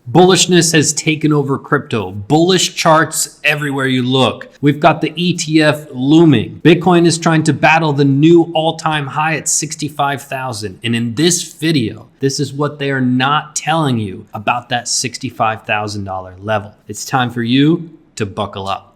Bullishness has taken over crypto. Bullish charts everywhere you look. We've got the ETF looming. Bitcoin is trying to battle the new all-time high at 65,000. And in this video, this is what they are not telling you about that $65,000 level. It's time for you to buckle up.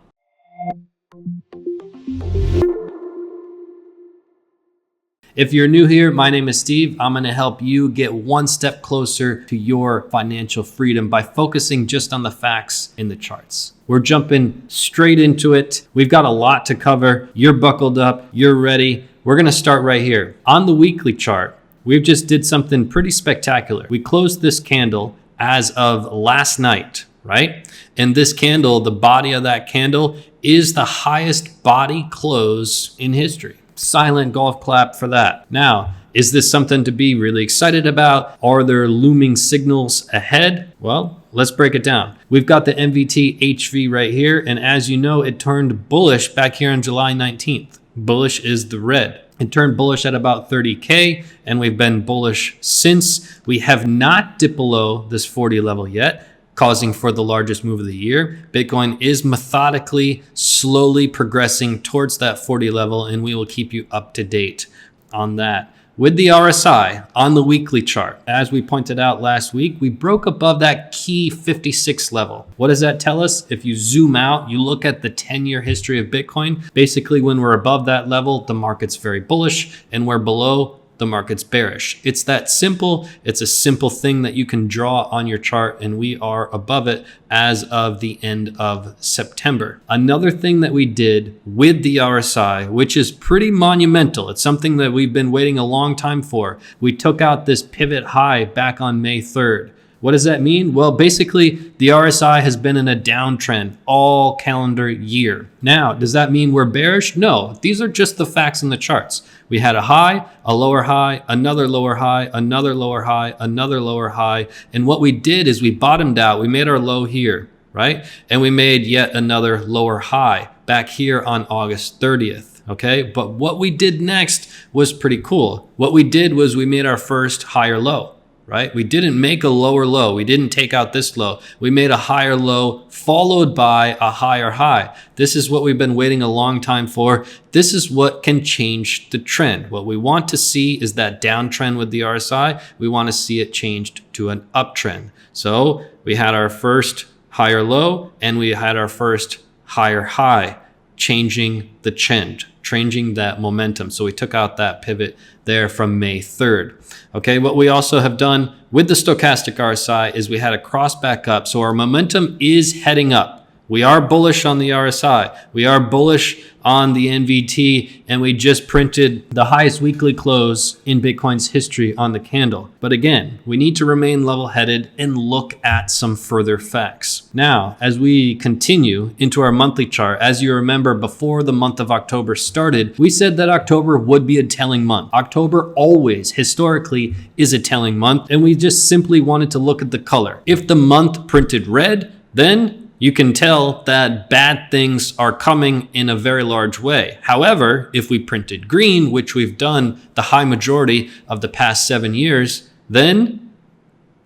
If you're new here, my name is Steve. I'm going to help you get one step closer to your financial freedom by focusing just on the facts in the charts. We're jumping straight into it. We've got a lot to cover. You're buckled up. You're ready. We're going to start right here. On the weekly chart, we've just did something pretty spectacular. We closed this candle as of last night, right? And this candle, the body of that candle, is the highest body close in history. Silent golf clap for that. Now, is this something to be really excited about? Are there looming signals ahead? Well, let's break it down. We've got the MVT HV right here. And as you know, it turned bullish back here on July 19th. Bullish is the red. It turned bullish at about 30K, and we've been bullish since. We have not dipped below this 40 level yet, causing for the largest move of the year. Bitcoin is methodically, slowly progressing towards that 40 level, and we will keep you up to date on that. With the RSI on the weekly chart, as we pointed out last week, we broke above that key 56 level. What does that tell us? If you zoom out, you look at the 10-year history of Bitcoin, basically when we're above that level, the market's very bullish, and we're below, the market's bearish. It's that simple. It's a simple thing that you can draw on your chart, and we are above it as of the end of September. Another thing that we did with the RSI, which is pretty monumental, it's something that we've been waiting a long time for. We took out this pivot high back on May 3rd. What does that mean? Well, basically, the RSI has been in a downtrend all calendar year. Now, does that mean we're bearish? No, these are just the facts in the charts. We had a high, a lower high, another lower high, another lower high, another lower high. And what we did is we bottomed out. We made our low here, right? And we made yet another lower high back here on August 30th. Okay, but what we did next was pretty cool. What we did was we made our first higher low. Right? We didn't make a lower low. We didn't take out this low. We made a higher low followed by a higher high. This is what we've been waiting a long time for. This is what can change the trend. What we want to see is that downtrend with the RSI. We want to see it changed to an uptrend. So we had our first higher low and we had our first higher high, changing the trend, changing that momentum. So we took out that pivot there from May 3rd. Okay, what we also have done with the stochastic RSI is we had a cross back up. So our momentum is heading up. We are bullish on the RSI. We are bullish on the NVT, and we just printed the highest weekly close in Bitcoin's history on the candle. But again, we need to remain level-headed and look at some further facts. Now, as we continue into our monthly chart, as you remember, before the month of October started, we said that October would be a telling month. October always, historically, is a telling month, and we just simply wanted to look at the color. If the month printed red, then you can tell that bad things are coming in a very large way. However, if we printed green, which we've done the high majority of the past 7 years, then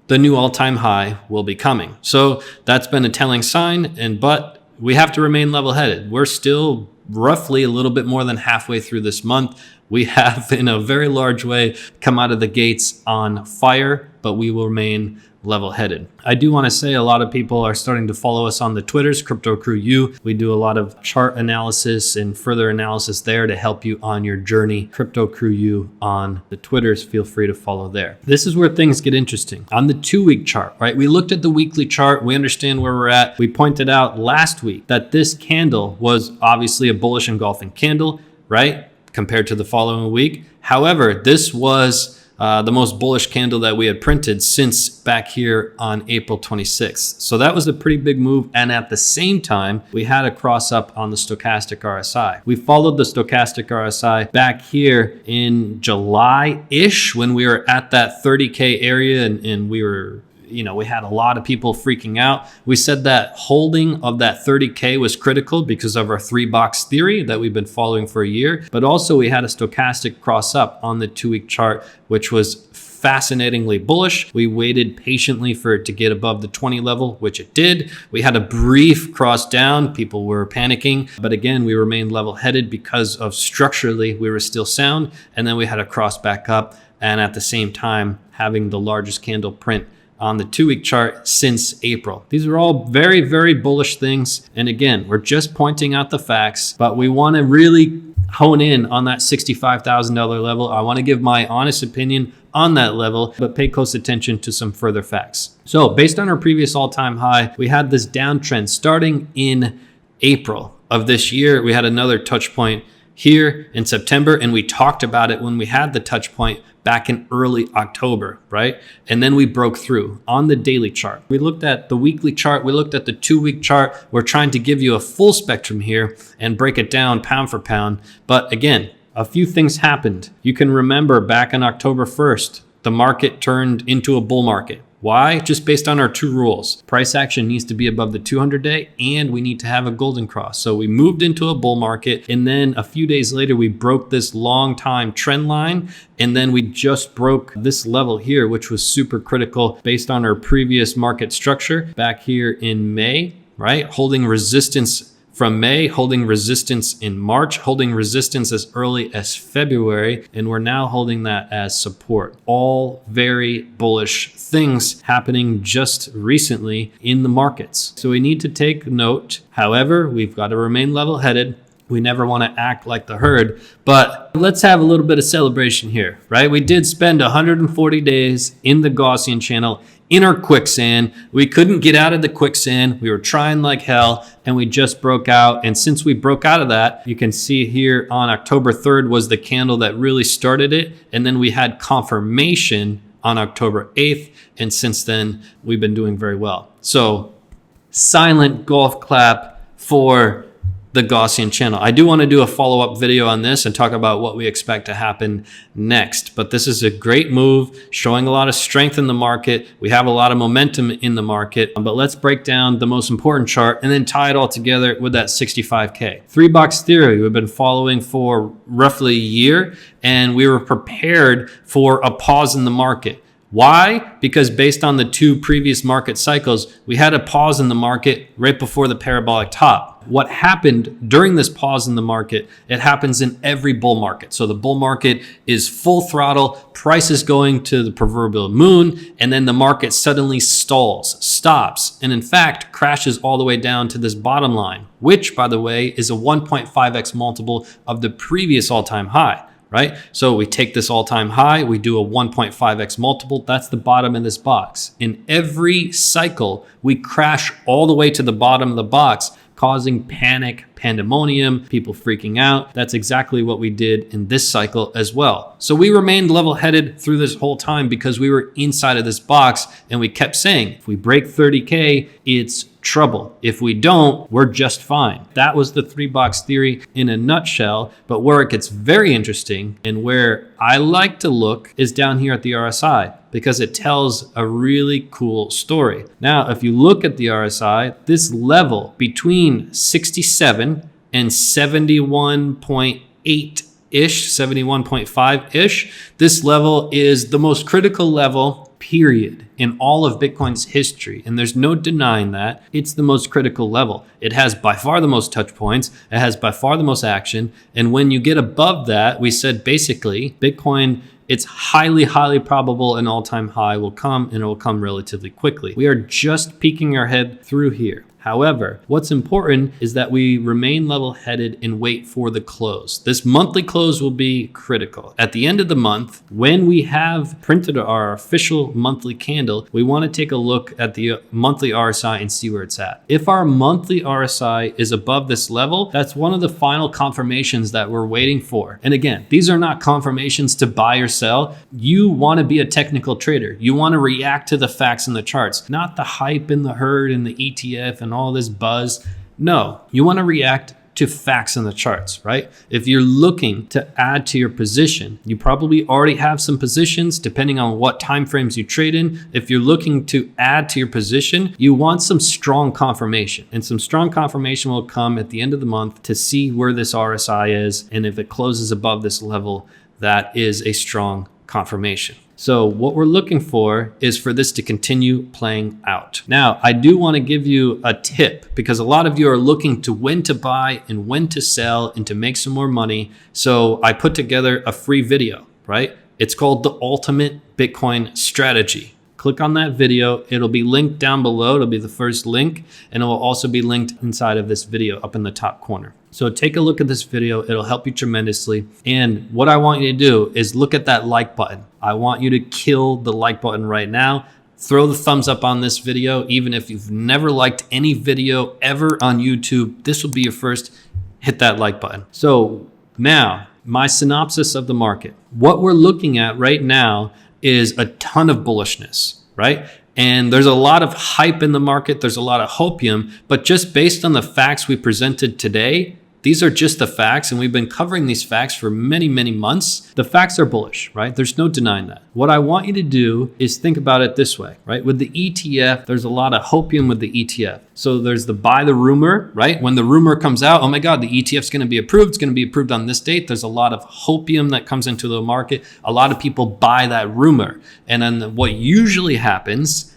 the new all-time high will be coming. So that's been a telling sign, but we have to remain level-headed. We're still roughly a little bit more than halfway through this month. We have, in a very large way, come out of the gates on fire, but we will remain level-headed. I do want to say a lot of people are starting to follow us on the Twitters, Crypto Crew U. We do a lot of chart analysis and further analysis there to help you on your journey. Crypto Crew U on the Twitters, feel free to follow there. This is where things get interesting. On the 2-week chart, right? We looked at the weekly chart. We understand where we're at. We pointed out last week that this candle was obviously a bullish engulfing candle, right? Compared to the following week. However, this was the most bullish candle that we had printed since back here on April 26th. So that was a pretty big move. And at the same time, we had a cross up on the stochastic RSI. We followed the stochastic RSI back here in July-ish when we were at that 30K area and we were we had a lot of people freaking out. We said that holding of that 30K was critical because of our 3-box theory that we've been following for a year. But also we had a stochastic cross up on the 2-week chart, which was fascinatingly bullish. We waited patiently for it to get above the 20 level, which it did. We had a brief cross down. People were panicking, but again, we remained level-headed because of structurally we were still sound. And then we had a cross back up, and at the same time having the largest candle print on the 2-week chart since April. These are all very, very bullish things. And again, we're just pointing out the facts, but we want to really hone in on that $65,000 level. I want to give my honest opinion on that level, but pay close attention to some further facts. So based on our previous all-time high, we had this downtrend starting in April of this year. We had another touch point here in September, and we talked about it when we had the touch point back in early October, right? And then we broke through on the daily chart. We looked at the weekly chart. We looked at the 2-week chart. We're trying to give you a full spectrum here and break it down pound for pound. But again, a few things happened. You can remember back on October 1st, the market turned into a bull market. Why? Just based on our 2 rules. Price action needs to be above the 200-day, and we need to have a golden cross. So we moved into a bull market, and then a few days later, we broke this long time trend line, and then we just broke this level here, which was super critical based on our previous market structure back here in May, right? Holding resistance from May, holding resistance in March, holding resistance as early as February, and we're now holding that as support. All very bullish things happening just recently in the markets. So we need to take note. However, we've got to remain level-headed. We never want to act like the herd, but let's have a little bit of celebration here, right? We did spend 140 days in the Gaussian channel in our quicksand. We couldn't get out of the quicksand. We were trying like hell, and we just broke out. And since we broke out of that, you can see here on October 3rd was the candle that really started it. And then we had confirmation on October 8th. And since then, we've been doing very well. So silent golf clap for the Gaussian channel. I do want to do a follow-up video on this and talk about what we expect to happen next. But this is a great move, showing a lot of strength in the market. We have a lot of momentum in the market. But let's break down the most important chart and then tie it all together with that 65K. 3-box theory we've been following for roughly a year, and we were prepared for a pause in the market. Why? Because based on the 2 previous market cycles, we had a pause in the market right before the parabolic top. What happened during this pause in the market, it happens in every bull market. So the bull market is full throttle, price is going to the proverbial moon, and then the market suddenly stalls, stops, and in fact crashes all the way down to this bottom line, which, by the way, is a 1.5x multiple of the previous all-time high. Right? So we take this all-time high, we do a 1.5x multiple. That's the bottom of this box. In every cycle, we crash all the way to the bottom of the box, causing panic, pandemonium, people freaking out. That's exactly what we did in this cycle as well. So we remained level-headed through this whole time because we were inside of this box, and we kept saying, if we break 30K, it's trouble. If we don't, we're just fine. That was the 3-box theory in a nutshell. But where it gets very interesting and where I like to look is down here at the RSI, because it tells a really cool story. Now, if you look at the RSI, this level between 67 and 71.8-ish, 71.5-ish, this level is the most critical level period in all of Bitcoin's history. And there's no denying that. It's the most critical level. It has by far the most touch points. It has by far the most action. And when you get above that, we said basically Bitcoin, it's highly, highly probable an all-time high will come, and it will come relatively quickly. We are just peeking our head through here. However, what's important is that we remain level-headed and wait for the close. This monthly close will be critical. At the end of the month, when we have printed our official monthly candle, we want to take a look at the monthly RSI and see where it's at. If our monthly RSI is above this level, that's one of the final confirmations that we're waiting for. And again, these are not confirmations to buy or sell. You want to be a technical trader. You want to react to the facts in the charts, not the hype in the herd and the ETF and all this buzz. No, you want to react to facts in the charts, right? If you're looking to add to your position, you probably already have some positions depending on what time frames you trade in. If you're looking to add to your position, you want some strong confirmation, and some strong confirmation will come at the end of the month to see where this RSI is. And if it closes above this level, that is a strong confirmation. So what we're looking for is for this to continue playing out. Now, I do want to give you a tip because a lot of you are looking to when to buy and when to sell and to make some more money. So I put together a free video, right? It's called The Ultimate Bitcoin Strategy. Click on that video. It'll be linked down below. It'll be the first link, and it will also be linked inside of this video up in the top corner. So take a look at this video. It'll help you tremendously. And what I want you to do is look at that like button. I want you to kill the like button right now. Throw the thumbs up on this video. Even if you've never liked any video ever on YouTube, this will be your first. Hit that like button. So now, my synopsis of the market. What we're looking at right now is a ton of bullishness, right? And there's a lot of hype in the market. There's a lot of hopium, but just based on the facts we presented today, these are just the facts, and we've been covering these facts for many, many months. The facts are bullish, right? There's no denying that. What I want you to do is think about it this way, right? With the ETF, there's a lot of hopium with the ETF. So there's the buy the rumor, right? When the rumor comes out, oh my God, the ETF's going to be approved. It's going to be approved on this date. There's a lot of hopium that comes into the market. A lot of people buy that rumor. And then what usually happens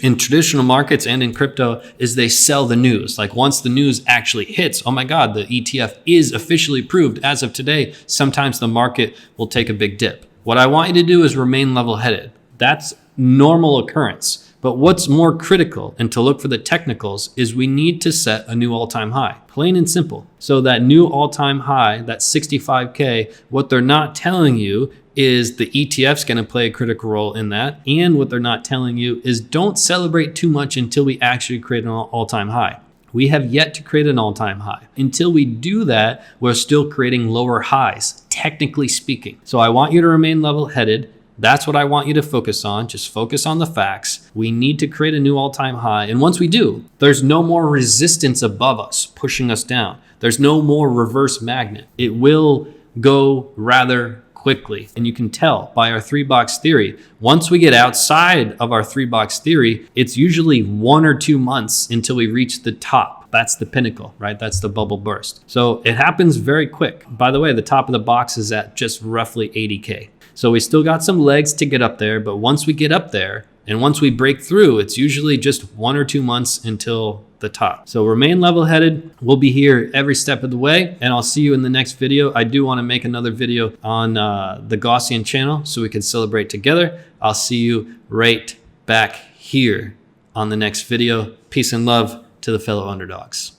in traditional markets and in crypto is they sell the news. Like once the news actually hits, oh my God, the ETF is officially approved as of today, sometimes the market will take a big dip. What I want you to do is remain level-headed. That's normal occurrence. But what's more critical, and to look for the technicals, is we need to set a new all-time high, plain and simple. So that new all-time high, that 65K, what they're not telling you is the ETF's going to play a critical role in that. And what they're not telling you is don't celebrate too much until we actually create an all-time high. We have yet to create an all-time high. Until we do that, we're still creating lower highs, technically speaking. So I want you to remain level-headed. That's what I want you to focus on. Just focus on the facts. We need to create a new all-time high. And once we do, there's no more resistance above us, pushing us down. There's no more reverse magnet. It will go rather quickly. And you can tell by our 3-box theory. Once we get outside of our 3-box theory, it's usually 1 or 2 months until we reach the top. That's the pinnacle, right? That's the bubble burst. So it happens very quick. By the way, the top of the box is at just roughly 80K. So we still got some legs to get up there, but once we get up there and once we break through, it's usually just 1 or 2 months until the top. So remain level-headed. We'll be here every step of the way, and I'll see you in the next video. I do want to make another video on the Gaussian channel so we can celebrate together. I'll see you right back here on the next video. Peace and love to the fellow underdogs.